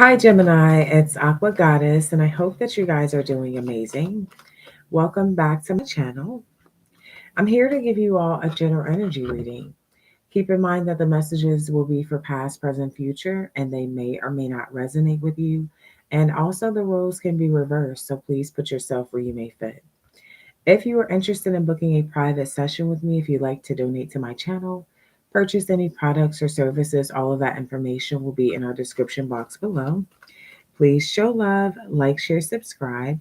Hi, Gemini. It's Aqua Goddess, and I hope that you guys are doing amazing. Welcome back to my channel. I'm here to give you all a general energy reading. Keep in mind that the messages will be for past, present, future, and they may or may not resonate with you. And also, the roles can be reversed, so please put yourself where you may fit. If you are interested in booking a private session with me, if you'd like to donate to my channel, purchase any products or services, all of that information will be in our description box below. Please show love, like, share, subscribe,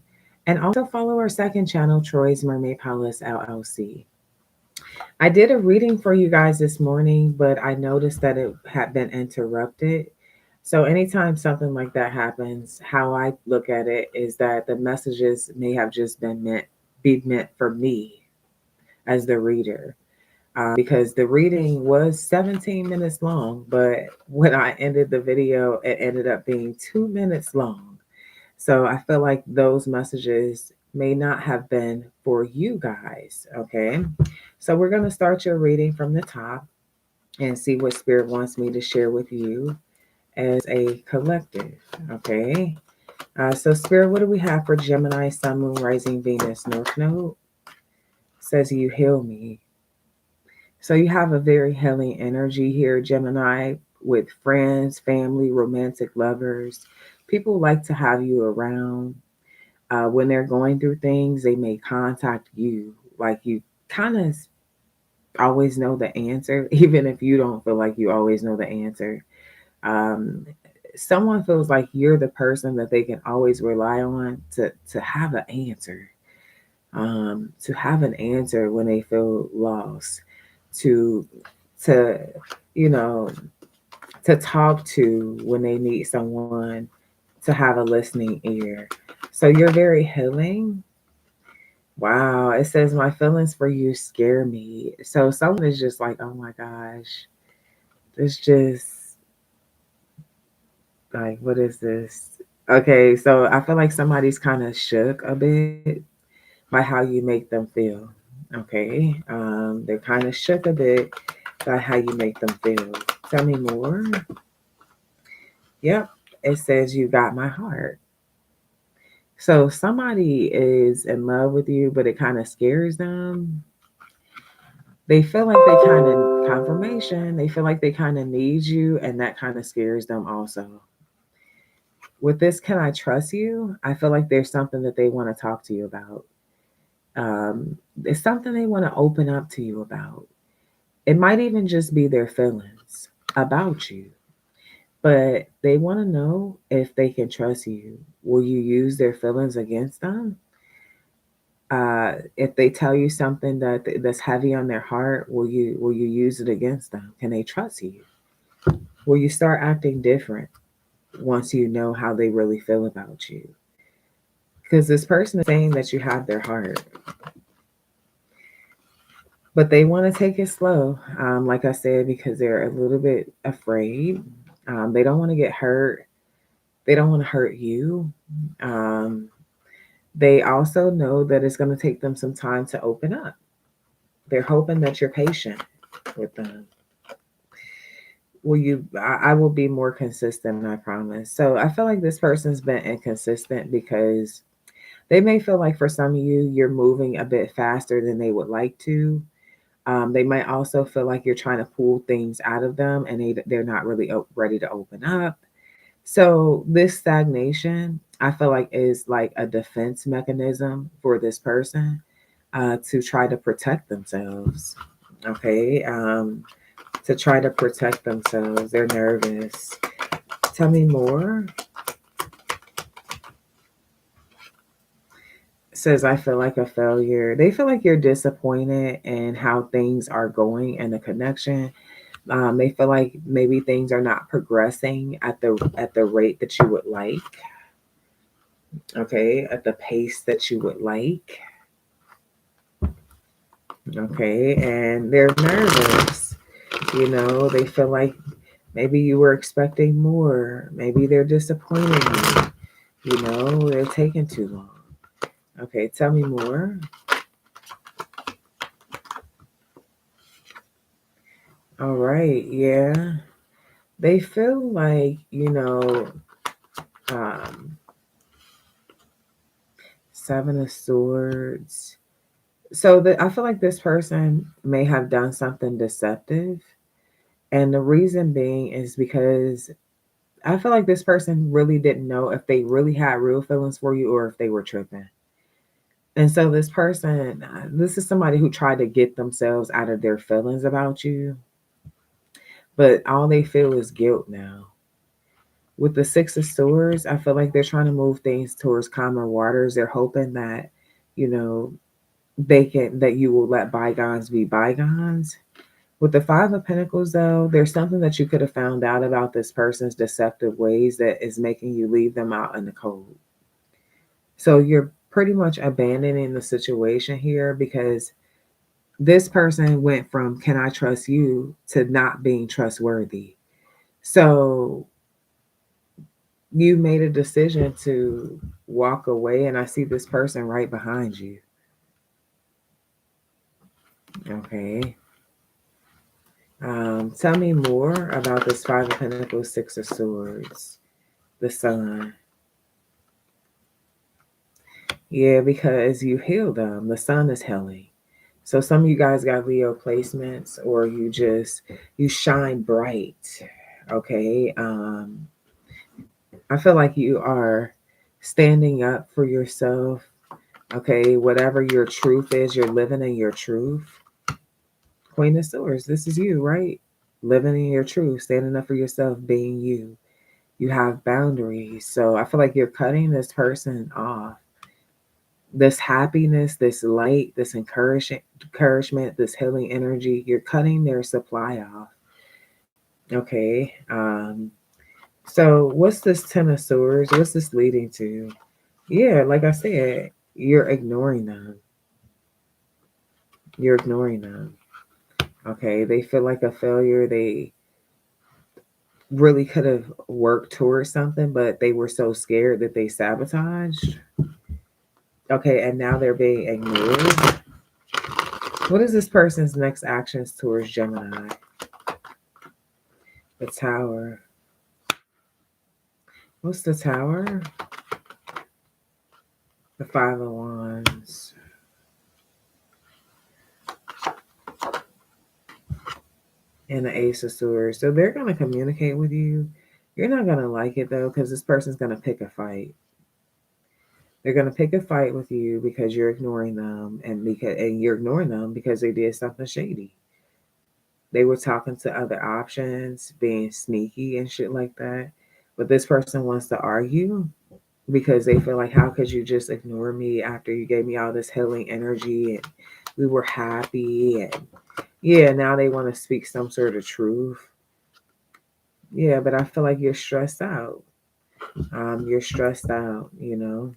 and also follow our second channel, Troy's Mermaid Palace LLC. I did a reading for you guys this morning, but I noticed that it had been interrupted. So, anytime something like that happens, how I look at it is that the messages may have just been meant for me as the reader. Because the reading was 17 minutes long, but when I ended the video, it ended up being 2 minutes long. So I feel like those messages may not have been for you guys. Okay. So we're going to start your reading from the top and see what Spirit wants me to share with you as a collective. Okay. So, Spirit, what do we have for Gemini, Sun, Moon, Rising, Venus, North Node? Says you heal me. So you have a very healing energy here, Gemini, with friends, family, romantic lovers. People like to have you around. When they're going through things, they may contact you. Like you kind of always know the answer, even if you don't feel like you always know the answer. Um, Someone feels like you're the person that they can always rely on to have an answer. To have an answer when they feel lost. To to you know to talk to when they need someone to have a listening ear. So you're very healing. Wow, it says my feelings for you scare me. So someone is just like, oh my gosh, it's just like, what is this? Okay, so I feel like somebody's kind of shook a bit by how you make them feel. Okay, they're kind of shook a bit by how you make them feel. Tell me more. Yep, it says you got my heart. So somebody is in love with you, but it kind of scares them. They feel like they kind of confirmation. They feel like they kind of need you, and that kind of scares them also. With this, can I trust you? I feel like there's something that they want to talk to you about. It's something they want to open up to you about. It might even just be their feelings about you, but they want to know if they can trust you. Will you use their feelings against them? If they tell you something that's heavy on their heart, will you use it against them? Can they trust you? Will you start acting different once you know how they really feel about you? Because this person is saying that you have their heart, but they want to take it slow. Like I said, because they're a little bit afraid. They don't want to get hurt. They don't want to hurt you. Um, they also know that it's going to take them some time to open up. They're hoping that you're patient with them. I will be more consistent, I promise. So I feel like this person's been inconsistent because they may feel like for some of you, you're moving a bit faster than they would like to. They might also feel like you're trying to pull things out of them and they're not really ready to open up. So this stagnation, I feel like is like a defense mechanism for this person to try to protect themselves. Okay. To try to protect themselves. They're nervous. Tell me more. Says I feel like a failure. They feel like you're disappointed in how things are going in the connection. They feel like maybe things are not progressing at the rate that you would like. Okay, at the pace that you would like. Okay, and they're nervous. They feel like maybe you were expecting more. Maybe they're disappointing you. They're taking too long. Okay, tell me more. All right, yeah. They feel like, Um, Seven of Swords. So I feel like this person may have done something deceptive. And the reason being is because I feel like this person really didn't know if they really had real feelings for you or if they were tripping. And so this person, this is somebody who tried to get themselves out of their feelings about you, but all they feel is guilt now. With the Six of Swords, I feel like they're trying to move things towards calmer waters. They're hoping that, you know, that you will let bygones be bygones. With the Five of Pentacles, though, there's something that you could have found out about this person's deceptive ways that is making you leave them out in the cold. So you're pretty much abandoning the situation here because this person went from can I trust you to not being trustworthy. So you made a decision to walk away, and I see this person right behind you. Okay. Tell me more about this Five of Pentacles, Six of Swords, the Sun. Yeah, because you heal them. The Sun is healing. So some of you guys got Leo placements, or you shine bright. Okay. I feel like you are standing up for yourself. Okay, whatever your truth is, you're living in your truth. Queen of Swords, this is you, right? Living in your truth, standing up for yourself, being you. You have boundaries. So I feel like you're cutting this person off. This happiness, this light, this encouragement, this healing energy, you're cutting their supply off. Okay. So what's this Ten of Swords? What's this leading to? Yeah, like I said, you're ignoring them. You're ignoring them. Okay. They feel like a failure. They really could have worked towards something, but they were so scared that they sabotaged. Okay, and now they're being ignored. What is this person's next actions towards Gemini? The Tower. What's the Tower? The Five of Wands. And the Ace of Swords. So they're going to communicate with you. You're not going to like it, though, because this person's going to pick a fight. They're going to pick a fight with you because you're ignoring them, and you're ignoring them because they did something shady. They were talking to other options, being sneaky and shit like that. But this person wants to argue because they feel like, how could you just ignore me after you gave me all this healing energy and we were happy? And yeah, now they want to speak some sort of truth. Yeah, but I feel like you're stressed out. You're stressed out, you know.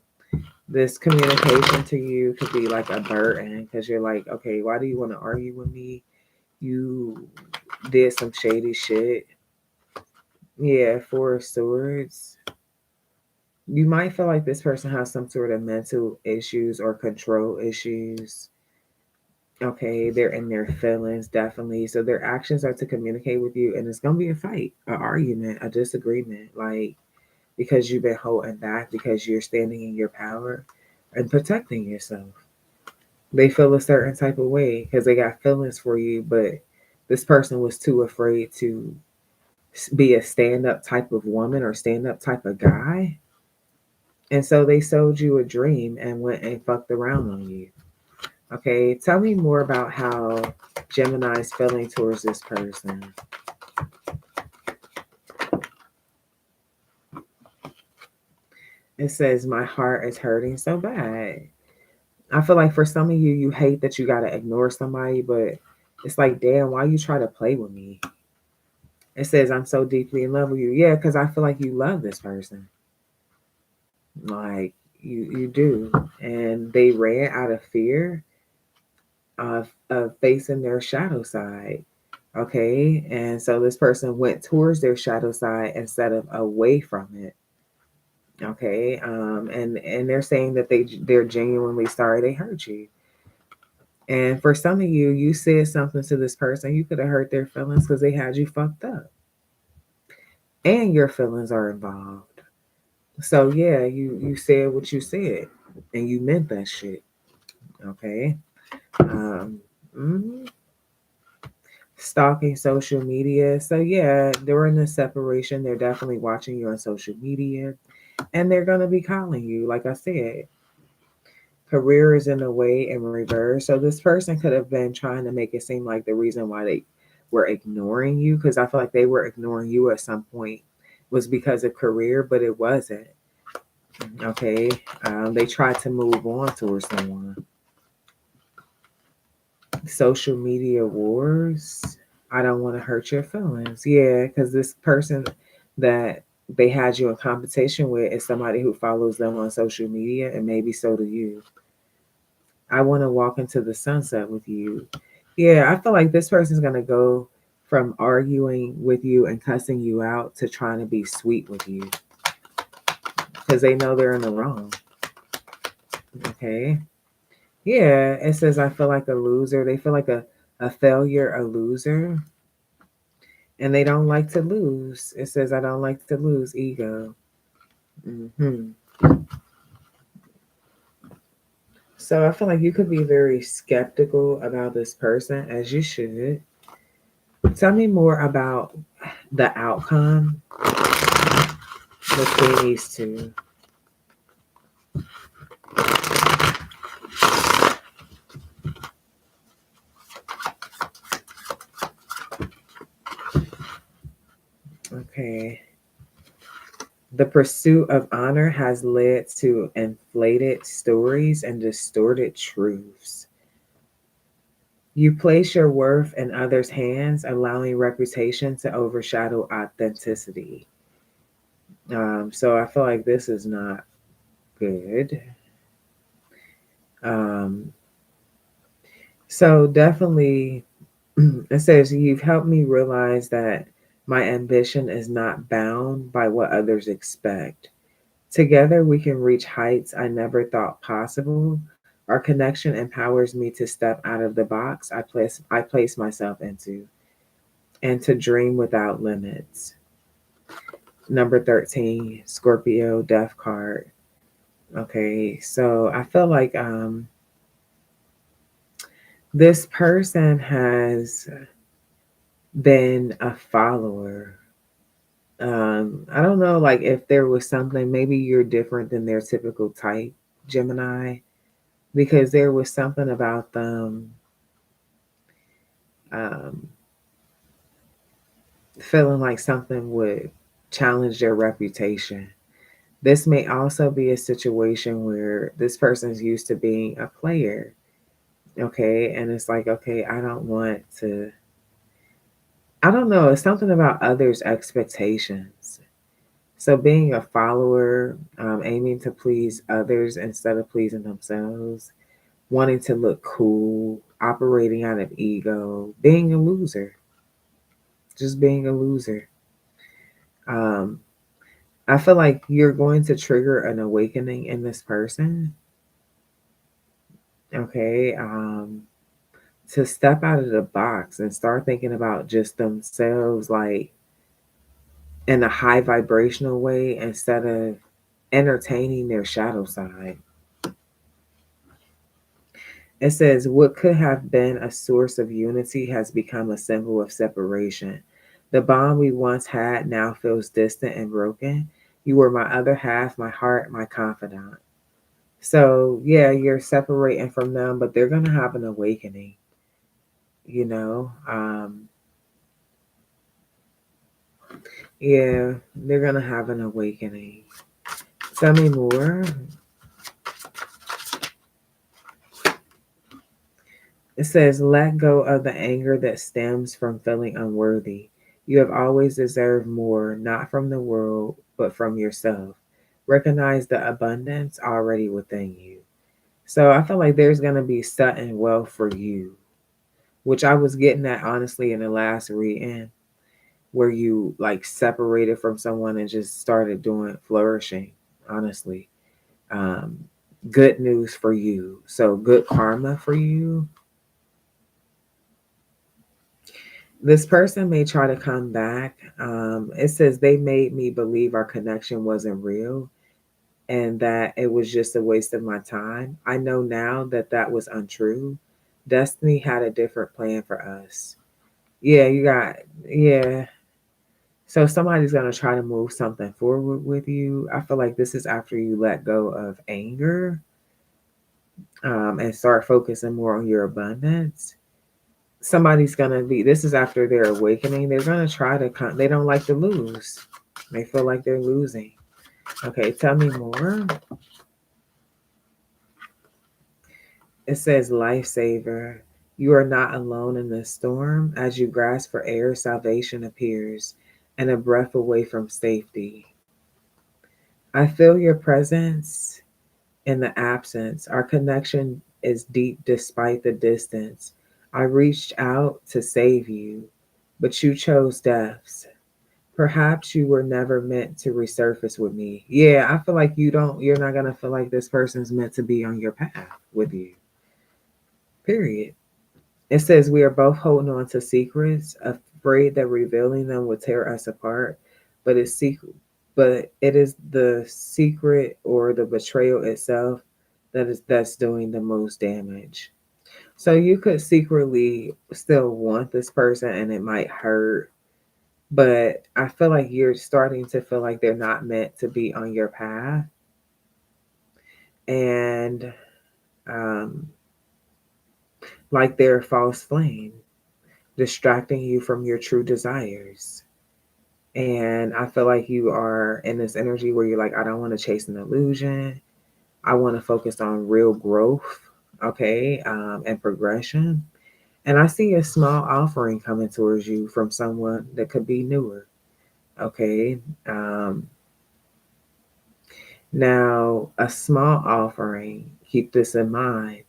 This communication to you could be like a burden because you're like, okay, why do you want to argue with me? You did some shady shit. Yeah, Four of Swords. You might feel like this person has some sort of mental issues or control issues. Okay, they're in their feelings, definitely. So their actions are to communicate with you, and it's going to be a fight, an argument, a disagreement. Like, because you've been holding back, because you're standing in your power and protecting yourself. They feel a certain type of way because they got feelings for you, but this person was too afraid to be a stand up type of woman or stand up type of guy. And so they sold you a dream and went and fucked around on you. Okay, tell me more about how Gemini's feeling towards this person. It says, my heart is hurting so bad. I feel like for some of you, you hate that you got to ignore somebody, but it's like, damn, why you try to play with me? It says, I'm so deeply in love with you. Yeah, because I feel like you love this person. Like, you do. And they ran out of fear of facing their shadow side. Okay. And so this person went towards their shadow side instead of away from it. Okay. And they're saying that they're genuinely sorry they hurt you. And for some of you, you said something to this person, you could have hurt their feelings because they had you fucked up. And your feelings are involved. So yeah, you said what you said, and you meant that shit. Okay. Um, mhm. Stalking social media. So yeah, during the separation, they're definitely watching you on social media, and they're gonna be calling you. Like I said, career is in the way in reverse. So this person could have been trying to make it seem like the reason why they were ignoring you, because I feel like they were ignoring you at some point, was because of career, but it wasn't. Okay. They tried to move on towards someone. Social media wars. I don't want to hurt your feelings. Yeah, because this person that they had you in competition with is somebody who follows them on social media, and maybe so do you. I want to walk into the sunset with you. Yeah, I feel like this person's going to go from arguing with you and cussing you out to trying to be sweet with you because they know they're in the wrong. Okay. Yeah, it says, I feel like a loser. They feel like a failure, a loser, and they don't like to lose. It says, I don't like to lose, ego. hmm So I feel like you could be very skeptical about this person, as you should. Tell me more about the outcome between these two. Okay. The pursuit of honor has led to inflated stories and distorted truths. You place your worth in others' hands, allowing reputation to overshadow authenticity. So I feel like this is not good. Um, so definitely, it says, you've helped me realize that my ambition is not bound by what others expect. Together, we can reach heights I never thought possible. Our connection empowers me to step out of the box I place myself into and to dream without limits. Number 13, Scorpio Death card. Okay, so I feel like this person has been a follower. I don't know, like if there was something, maybe you're different than their typical type, Gemini, because there was something about them um, feeling like something would challenge their reputation. This may also be a situation where this person's used to being a player, okay? And it's like, okay, I don't want to, I don't know, it's something about others' expectations. So being a follower, aiming to please others instead of pleasing themselves, wanting to look cool, operating out of ego, being a loser, just being a loser. Um, I feel like you're going to trigger an awakening in this person, okay? To step out of the box and start thinking about just themselves, like in a high vibrational way, instead of entertaining their shadow side. It says, what could have been a source of unity has become a symbol of separation. The bond we once had now feels distant and broken. You were my other half, my heart, my confidant. So, yeah, you're separating from them, but they're going to have an awakening, you know? Yeah, they're going to have an awakening. Tell me more. It says, let go of the anger that stems from feeling unworthy. You have always deserved more, not from the world, but from yourself. Recognize the abundance already within you. So I feel like there's going to be sudden wealth for you, which I was getting at honestly in the last reading, where you like separated from someone and just started doing flourishing, honestly. Um, Good news for you. So good karma for you. This person may try to come back. It says they made me believe our connection wasn't real. and that it was just a waste of my time. I know now that that was untrue. Destiny had a different plan for us. Yeah, you got, yeah. So somebody's going to try to move something forward with you. I feel like this is after you let go of anger, and start focusing more on your abundance. Somebody's going to be, this is after their awakening. They're going to try to, they don't like to lose. They feel like they're losing. Okay, tell me more. It says, Lifesaver. You are not alone in this storm. As you grasp for air, salvation appears, and a breath away from safety. I feel your presence in the absence. Our connection is deep despite the distance. I reached out to save you, but you chose deaths. Perhaps you were never meant to resurface with me. Yeah, I feel like you're not going to feel like this person's meant to be on your path with you. Period. It says we are both holding on to secrets, afraid that revealing them will tear us apart, but it's secret but it is the secret or the betrayal itself that's doing the most damage. So you could secretly still want this person and it might hurt, but I feel like you're starting to feel like they're not meant to be on your path. And um, like they're a false flame, distracting you from your true desires. And I feel like you are in this energy where you're like, I don't want to chase an illusion. I want to focus on real growth, okay, and progression. And I see a small offering coming towards you from someone that could be newer, okay. Now, a small offering, keep this in mind.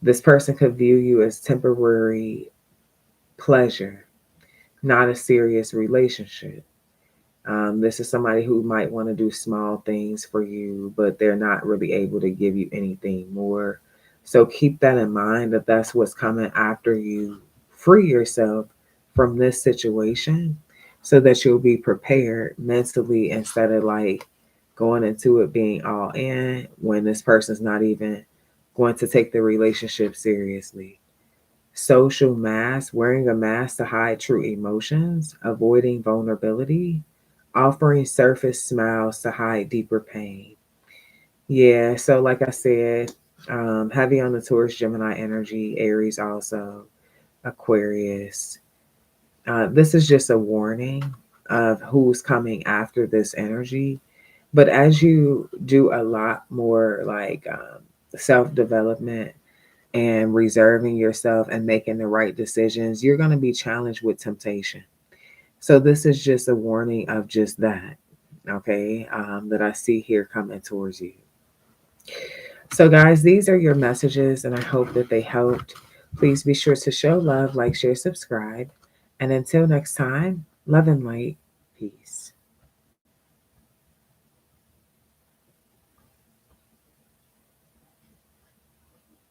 This person could view you as temporary pleasure, not a serious relationship. This is somebody who might want to do small things for you, but they're not really able to give you anything more. So keep that in mind that that's what's coming after you free yourself from this situation so that you'll be prepared mentally instead of like going into it being all in when this person's not even going to take the relationship seriously. Social mask, wearing a mask to hide true emotions, avoiding vulnerability, offering surface smiles to hide deeper pain. Yeah, so like I said, heavy on the Taurus Gemini energy, Aries also, Aquarius. This is just a warning of who's coming after this energy. But as you do a lot more like self development and reserving yourself and making the right decisions, you're going to be challenged with temptation. So this is just a warning of just that, okay, that I see here coming towards you. So, guys, these are your messages, and I hope that they helped. Please be sure to show love, like, share, subscribe. And until next time, love and light. Peace.